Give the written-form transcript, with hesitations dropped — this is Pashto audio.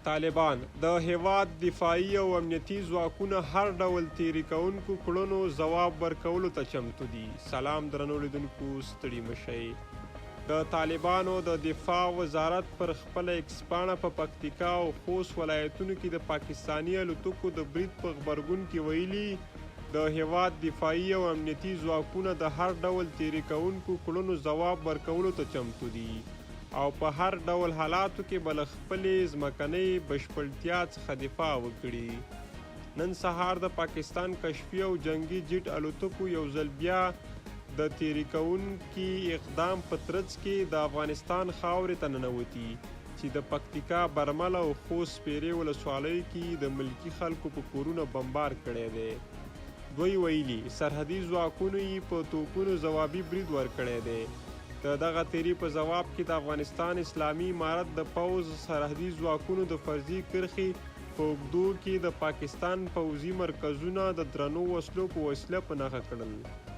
طالبان د هیواد دفاعي او امنیتي ځواکونه هر ډول تیري کوونکو کړنو ځواب ورکولو ته چمتو دي. سلام درنو لیدونکو، ستړي مشئ. د طالبانو د دفاع وزارت پر خپله ایکس پاڼه په پکتیکا او خوست ولایتونو کې د پاکستاني الوتکو د برید په غبرګون کې ویلي د هیواد دفاعي او امنیتي ځواکونه د هر ډول تیري کوونکو کړنو ځواب ورکولو ته چمتو دي او په هر ډول حالاتو کې به له خپلې ځمکنۍ بشپړتیا څخه دفاع وکړي. نن سهار د پاکستان کشفي او جنگي جیټ الوتکو یو ځل بیا د تیري کوونکي اقدام په ترڅ کې د افغانستان خاورې ته ننوتي چې د پکتیکا، برمل او خوست سپیرې ولسوالیو کې د ملکي خلکو په کورونه بمبار کړی دی. دوی ویلي سرحدي ځواکونو یې په توپونو ځوابي برید ورکړی دی. د دغه تیري په ځواب کې د افغانستان اسلامي امارت د پوځ سرحدي ځواکونو د فرضي کرښې په اوږدو کې د پاکستان پوځي مرکزونه د درنو وسلو په وسیله په نښه کړل.